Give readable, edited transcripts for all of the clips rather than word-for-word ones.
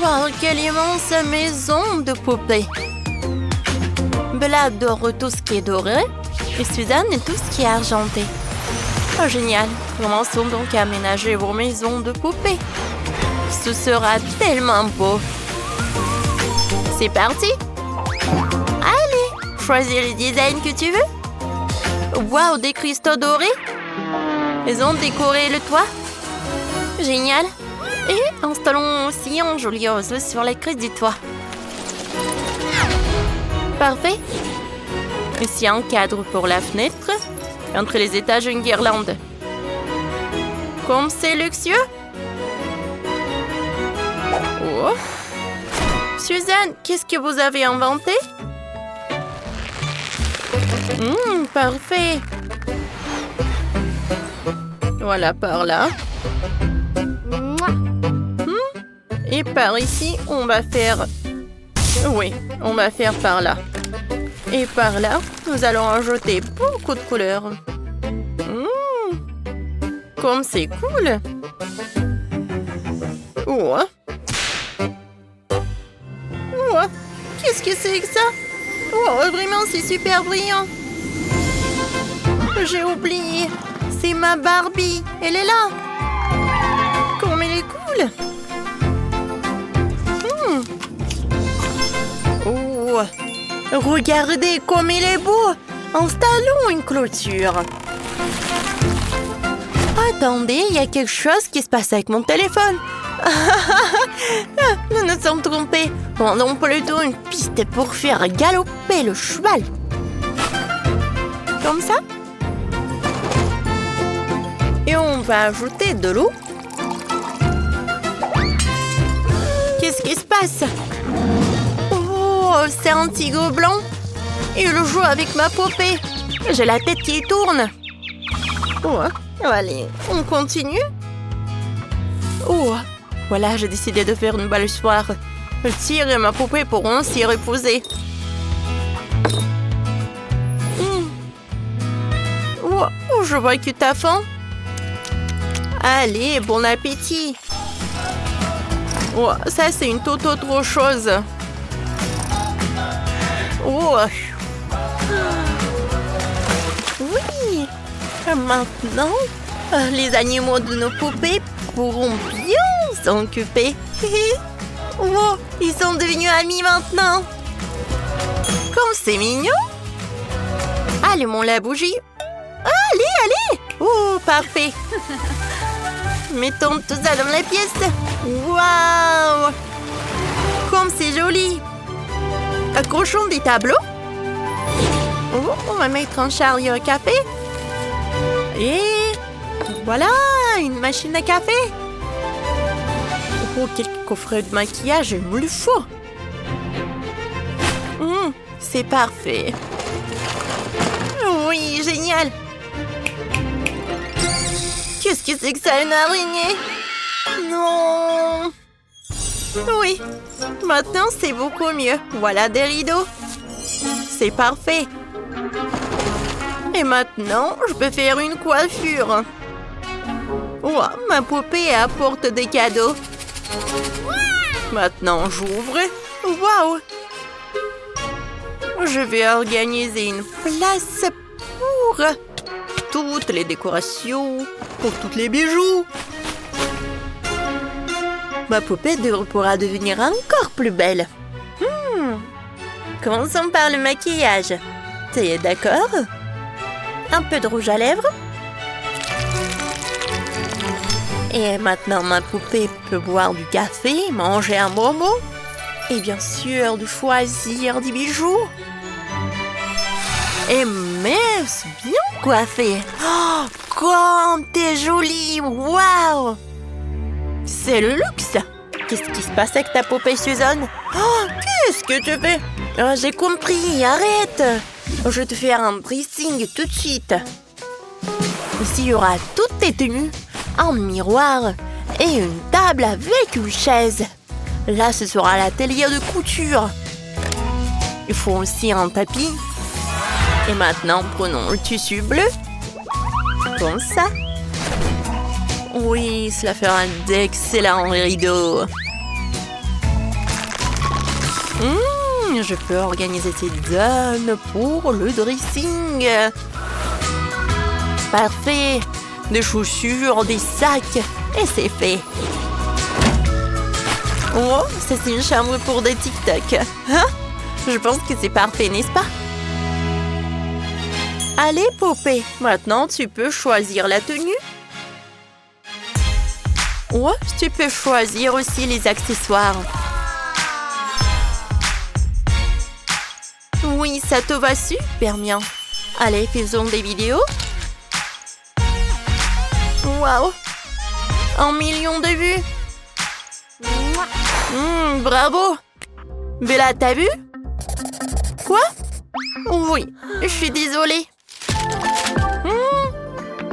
Wow, quelle immense maison de poupées! Bella adore tout ce qui est doré et Suzanne tout ce qui est argenté. Oh, génial! Commençons donc à aménager vos maisons de poupées. Ce sera tellement beau! C'est parti! Allez, choisis le design que tu veux. Wow, des cristaux dorés! Ils ont décoré le toit. Génial! Et installons aussi un joli oiseau sur la crête du toit. Parfait! Ici un cadre pour la fenêtre. Entre les étages, une guirlande. Comme c'est luxueux! Oh. Suzanne, qu'est-ce que vous avez inventé? Parfait! Voilà, par là. Et par ici, on va faire... Oui, on va faire par là. Et par là, nous allons ajouter beaucoup de couleurs. Comme c'est cool! Oh. Oh. Qu'est-ce que c'est que ça? Oh, vraiment, c'est super brillant. J'ai oublié. C'est ma Barbie. Elle est là. Comme elle est cool. Oh. Regardez comme il est beau. Installons une clôture. Attendez, il y a quelque chose qui se passe avec mon téléphone. Nous nous sommes trompés. Prenons plutôt une piste pour faire galoper le cheval. Comme ça. Et on va ajouter de l'eau. Qu'est-ce qui se passe? Oh, c'est un tigre blanc. Il joue avec ma poupée. J'ai la tête qui tourne. Oh, allez, on continue. Oh, voilà, j'ai décidé de faire une balançoire. Le tigre et ma poupée pourront s'y reposer. Oh, je vois que t'as faim. Allez, bon appétit. Oh, ça, c'est une toute autre chose. Oh. Oui. Maintenant, les animaux de nos poupées pourront bien s'occuper. Oh, ils sont devenus amis maintenant. Comme c'est mignon. Allumons la bougie. Allez. Oh, parfait. Mettons tout ça dans la pièce. Waouh! Comme c'est joli. Accrochons des tableaux. Oh, on va mettre un chariot à café. Et voilà, une machine à café. Oh, quelques coffrets de maquillage, il me le faut. C'est parfait. Oui, génial. Qu'est-ce que c'est que ça, une araignée? Non. Oui, maintenant c'est beaucoup mieux. Voilà des rideaux. C'est parfait. Et maintenant, je peux faire une coiffure. Oh, ma poupée apporte des cadeaux. Maintenant, j'ouvre. Waouh! Je vais organiser une place pour toutes les décorations, pour tous les bijoux. Ma poupée pourra devenir encore plus belle. Commençons par le maquillage. Tu es d'accord? Un peu de rouge à lèvres. Et maintenant, ma poupée peut boire du café, manger un bonbon. Et bien sûr, de choisir des bijoux. Et mais c'est bien coiffé. Oh, comme t'es jolie. Waouh! C'est le luxe. Qu'est-ce qui se passe avec ta poupée, Suzanne? Oh, qu'est-ce que tu fais? Oh, j'ai compris, arrête. Je vais te faire un dressing tout de suite. Ici, il y aura toutes tes tenues, un miroir et une table avec une chaise. Là, ce sera l'atelier de couture. Il faut aussi un tapis. Et maintenant, prenons le tissu bleu. Comme ça. Oui, cela fera d'excellents rideaux. Je peux organiser cette zone pour le dressing. Parfait. Des chaussures, des sacs. Et c'est fait. Oh, ça c'est une chambre pour des TikTok. Hein? Je pense que c'est parfait, n'est-ce pas? Allez, poupée. Maintenant, tu peux choisir la tenue. Oh, tu peux choisir aussi les accessoires. Oui, ça te va super bien. Allez, faisons des vidéos. Waouh! 1 million de vues. Bravo! Bella, t'as vu? Quoi? Oui, je suis désolée.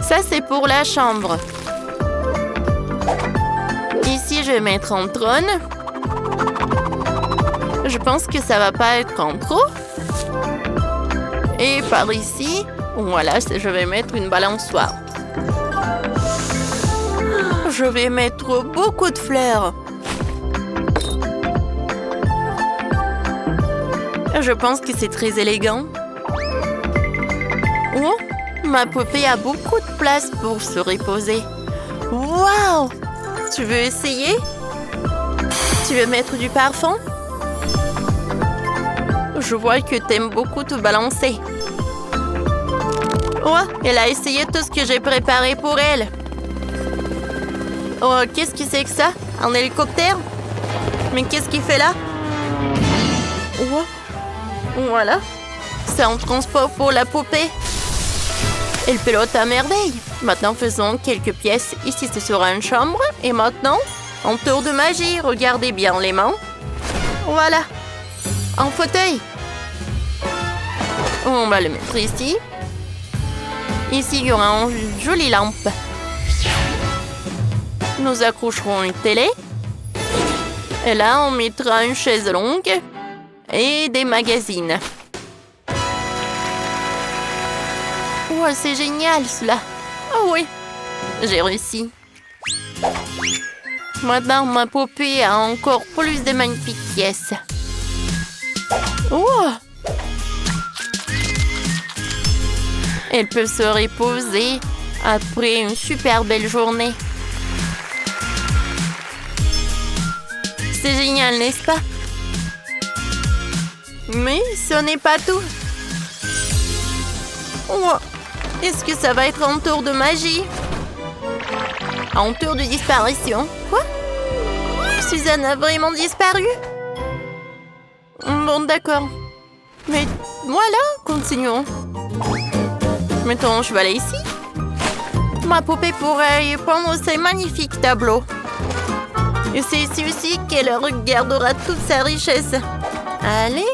Ça, c'est pour la chambre. Ici, je vais mettre un trône. Je pense que ça va pas être en trop. Et par ici, voilà, je vais mettre une balançoire. Je vais mettre beaucoup de fleurs. Je pense que c'est très élégant. Oh, ma poupée a beaucoup de place pour se reposer. Waouh! Tu veux essayer? Tu veux mettre du parfum? Je vois que t'aimes beaucoup te balancer. Oh, elle a essayé tout ce que j'ai préparé pour elle. Oh, qu'est-ce que c'est que ça? Un hélicoptère? Mais qu'est-ce qu'il fait là? Oh, voilà. C'est un transport pour la poupée. Elle pilote à merveille. Maintenant, faisons quelques pièces. Ici, ce sera une chambre. Et maintenant, un tour de magie. Regardez bien les mains. Voilà. Un fauteuil. On va le mettre ici. Ici, il y aura une jolie lampe. Nous accrocherons une télé. Et là, on mettra une chaise longue et des magazines. Oh, c'est génial, cela. Oh oui, j'ai réussi. Maintenant, ma poupée a encore plus de magnifiques pièces. Oh! Elle peut se reposer après une super belle journée. C'est génial, n'est-ce pas? Mais ce n'est pas tout. Oh, est-ce que ça va être un tour de magie? Un tour de disparition? Quoi? Suzanne a vraiment disparu? Bon, d'accord. Mais voilà, continuons. Mettons un chevalet ici. Ma poupée pourrait y prendre ces magnifiques tableaux. Et c'est ici aussi qu'elle regardera toute sa richesse. Allez.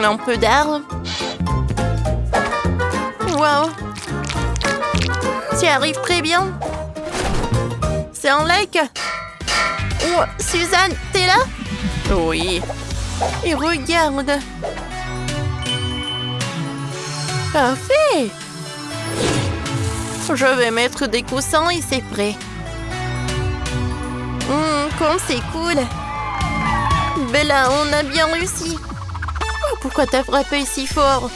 Un peu d'art. Waouh. Tu arrives très bien. C'est un like. Oh, Suzanne, t'es là? Oui. Et regarde. Parfait. Je vais mettre des coussins et c'est prêt. Comme c'est cool. Bella, on a bien réussi. Oh, pourquoi t'as frappé si fort?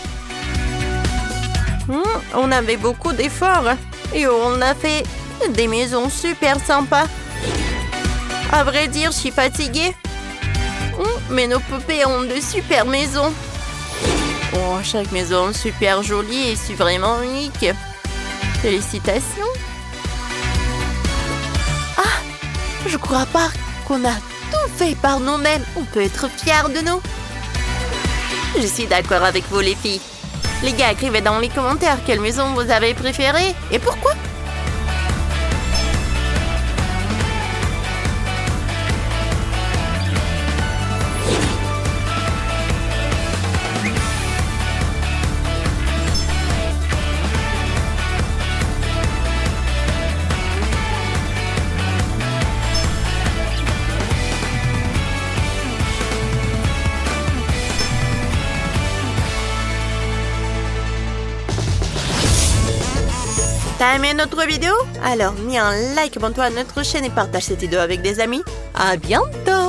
On avait beaucoup d'efforts. Et on a fait des maisons super sympas. À vrai dire, je suis fatiguée. Mais nos poupées ont de super maisons. Oh, chaque maison est super jolie et c'est vraiment unique. Félicitations. Ah, je crois pas qu'on a tout fait par nous-mêmes. On peut être fiers de nous. Je suis d'accord avec vous, les filles. Les gars, écrivez dans les commentaires quelle maison vous avez préférée et pourquoi. T'as aimé notre vidéo? Alors, mets un like, abonne-toi à notre chaîne et partage cette vidéo avec des amis. À bientôt!